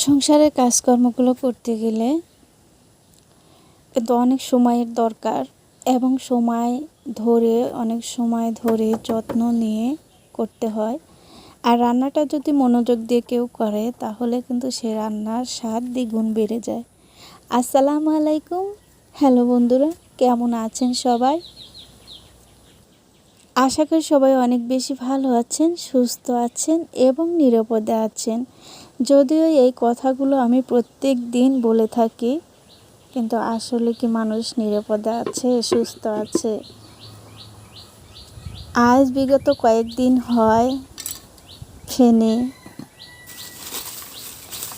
সংসারের কাজকর্মগুলো করতে গেলে কিন্তু অনেক সময়ের দরকার এবং অনেক সময় ধরে যত্ন নিয়ে করতে হয়। আর রান্নাটা যদি মনোযোগ দিয়ে কেউ করে তাহলে কিন্তু সে রান্নার স্বাদ দ্বিগুণ বেড়ে যায়। আসসালামু আলাইকুম। হ্যালো বন্ধুরা, কেমন আছেন সবাই? আশা করি সবাই অনেক বেশি ভালো আছেন, সুস্থ আছেন এবং নিরাপদে আছেন। যদিও এই কথাগুলো আমি প্রত্যেক দিন বলে থাকি, কিন্তু আসলে কি মানুষ নিরাপদে আছে, সুস্থ আছে? আজ বিগত কয়েকদিন হয় ফেনী,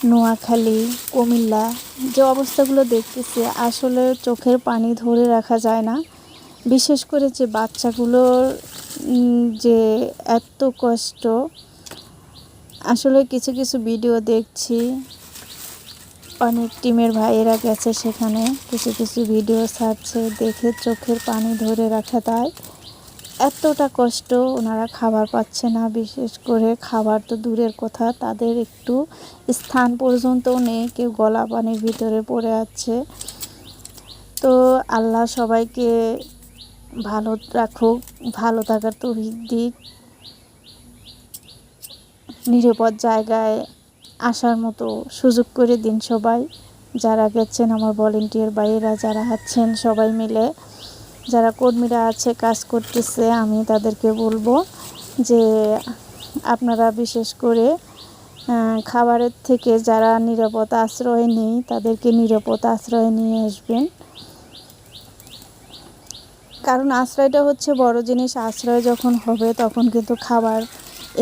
নোয়াখালী, কুমিল্লা যে অবস্থাগুলো দেখতেছি, আসলে চোখের পানি ধরে রাখা যায় না। বিশেষ করে যে বাচ্চাগুলোর যে এত কষ্ট, আসলে কিছু কিছু ভিডিও দেখছি, অনেক টিমের ভাইয়েরা গেছে সেখানে, কিছু কিছু ভিডিও ছাড়ছে, দেখে চোখের পানি ধরে রাখা দেয়। এতটা কষ্ট, ওনারা খাবার পাচ্ছে না, বিশেষ করে খাবার তো দূরের কথা, তাদের একটু স্থান পর্যন্তও নেই, কেউ গলা পানির ভিতরে পড়ে আছে। তো আল্লাহ সবাইকে ভালো রাখুক, ভালো থাকার তৌফিক দিক, নিরাপদ জায়গায় আসার মতো সুযোগ করে দিন সবাই। যারা গেছেন, আমার ভলেন্টিয়ার ভাইয়েরা যারা আছেন, সবাই মিলে যারা কর্মীরা আছে, কাজ করতেছে, আমি তাদেরকে বলবো যে আপনারা বিশেষ করে খাবারের থেকে যারা নিরাপদ আশ্রয় নেই তাদেরকে নিরাপদ আশ্রয়ে নিয়ে আসবেন। কারণ আশ্রয়টা হচ্ছে বড় জিনিস। আশ্রয় যখন হবে তখন কিন্তু খাবার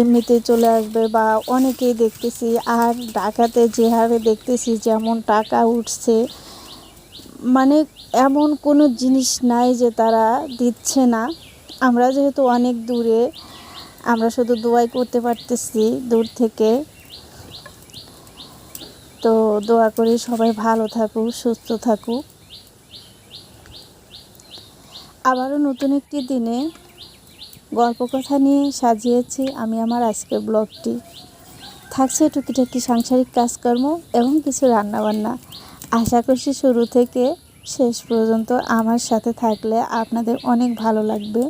এমনিতেই চলে আসবে। বা অনেকেই দেখতেছি, আর ঢাকাতে যে হারে দেখতেছি যেমন টাকা উঠছে, মানে এমন কোনো জিনিস নাই যে তারা দিচ্ছে না। আমরা যেহেতু অনেক দূরে, আমরা শুধু দোয়াই করতে পারতেছি দূর থেকে। তো দোয়া করি সবাই ভালো থাকুক, সুস্থ থাকুক। আবারও নতুন একটি দিনে গল্প কথা নিয়ে সাজিয়েছি আমি আমার আজকের ব্লগটি। থাকছে টুকিটাকি সাংসারিক কাজকর্ম এবং কিছু রান্নাবান্না। আশা করছি শুরু থেকে শেষ পর্যন্ত আমার সাথে থাকলে আপনাদের অনেক ভালো লাগবে।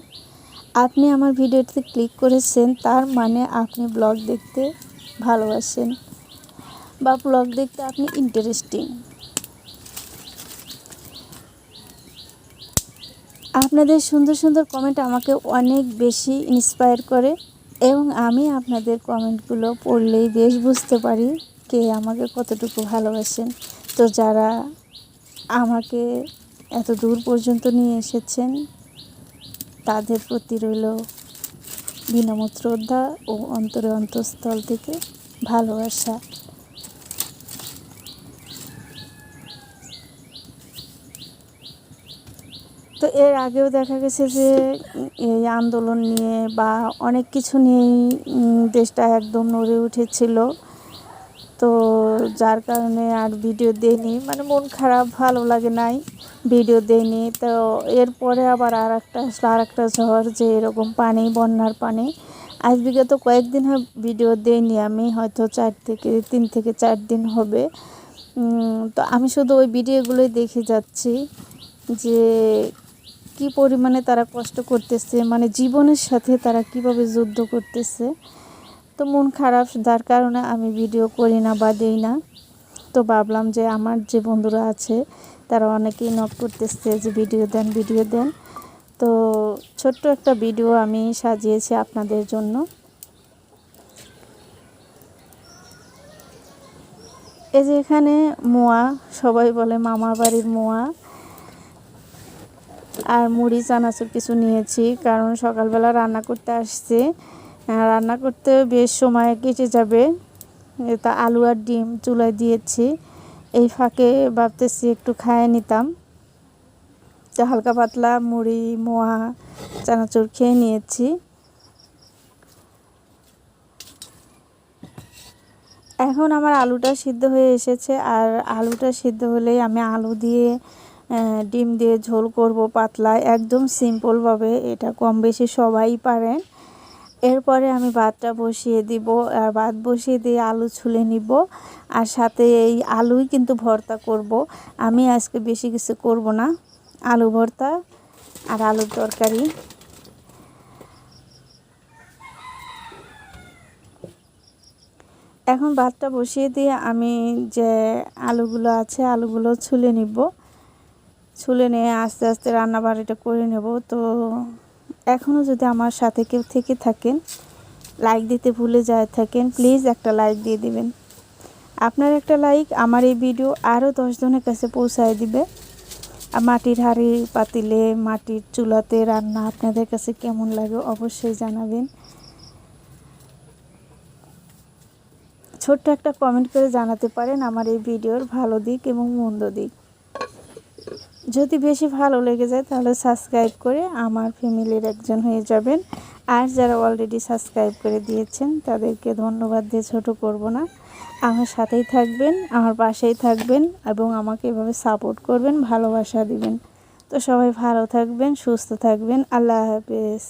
আপনি আমার ভিডিওতে ক্লিক করেছেন, তার মানে আপনি ব্লগ দেখতে ভালোবাসেন বা ব্লগ দেখতে আপনি ইন্টারেস্টিং। আপনাদের সুন্দর সুন্দর কমেন্ট আমাকে অনেক বেশি ইন্সপায়ার করে এবং আমি আপনাদের কমেন্টগুলো পড়লেই বেশ বুঝতে পারি কে আমাকে কতটুকু ভালোবাসেন। তো যারা আমাকে এত দূর পর্যন্ত নিয়ে এসেছেন, তাদের প্রতি রইল বিনম্র শ্রদ্ধা ও অন্তঃস্থল থেকে ভালোবাসা। তো এর আগেও দেখা গেছে যে এই আন্দোলন নিয়ে বা অনেক কিছু নিয়েই দেশটা একদম নড়ে উঠেছিল। তো যার কারণে আর ভিডিও দেইনি, মানে মন খারাপ, ভালো লাগে নাই, ভিডিও দেইনি। তো এরপরে আবার আর একটা ঝড়, যে এরকম পানি, বন্যার পানি। আজ বিগত কয়েকদিন ভিডিও দেইনি আমি, হয়তো 3 থেকে 4 দিন হবে। তো আমি শুধু ওই ভিডিওগুলোই দেখে যাচ্ছি যে কি পরিমাণে তারা কষ্ট করতেছে, মানে জীবনের সাথে তারা কিভাবে যুদ্ধ করতেছে। তো মন খারাপ, যার কারণে আমি ভিডিও করি না বা দিই না। তো ভাবলাম যে আমার যে বন্ধুরা আছে তারা অনেকেই নক করতেছে যে ভিডিও দেন, ভিডিও দেন। তো ছোট্ট একটা ভিডিও আমি সাজিয়েছি আপনাদের জন্য। এই যে এখানে মোয়া, সবাই বলে মামার বাড়ির মোয়া, আর মুড়ি চানাচুর কিছু নিয়েছি, কারণ সকালবেলা রান্না করতে আসছি, রান্না করতে বেশ সময় কেটে যাবে। তা আলু আর ডিম চুলায় দিয়েছি, এই ফাঁকে ভাবতেছি একটু খাইয়ে নিতাম। তো হালকা পাতলা মুড়ি, মোয়া, চানাচুর খেয়ে নিয়েছি। এখন আমার আলুটা সিদ্ধ হয়ে এসেছে, আর আলুটা সিদ্ধ হলেই আমি আলু দিয়ে ডিম দিয়ে ঝোল করব পাতলা, একদম সিম্পলভাবে। এটা কম বেশি সবাই পারেন। এরপরে আমি ভাতটা বসিয়ে দিব, আর ভাত বসিয়ে দিয়ে আলু ছুলে নিব, আর সাথে এই আলুই কিন্তু ভর্তা করব। আমি আজকে বেশি কিছু করব না, আলু ভর্তা আর আলুর তরকারি। এখন ভাতটা বসিয়ে দিয়ে আমি যে আলুগুলো আছে আলুগুলো ছুলে নিব, ছুলে নিয়ে আস্তে আস্তে রান্না বাড়িটা করে নেব। তো এখনও যদি আমার সাথে কেউ থেকে থাকেন, লাইক দিতে ভুলে যায় থাকেন, প্লিজ একটা লাইক দিয়ে দিবেন। আপনার একটা লাইক আমার এই ভিডিও আরও 10 জনের কাছে পৌঁছায় দিবে। আর মাটির হাঁড়ি পাতিলে মাটির চুলাতে রান্না আপনাদের কাছে কেমন লাগে অবশ্যই জানাবেন। ছোট্ট একটা কমেন্ট করে জানাতে পারেন আমার এই ভিডিওর ভালো দিক এবং মন্দ দিক। যদি বেশি ভালো লেগে যায় তাহলে সাবস্ক্রাইব করে আমার ফ্যামিলির একজন হয়ে যাবেন। আর যারা অলরেডি সাবস্ক্রাইব করে দিয়েছেন তাদেরকে ধন্যবাদ দিয়ে ছোট করব না। আমার সাথেই থাকবেন, আমার পাশেই থাকবেন এবং আমাকে এভাবে সাপোর্ট করবেন, ভালোবাসা দিবেন। তো সবাই ভালো থাকবেন, সুস্থ থাকবেন। আল্লাহ হাফেজ।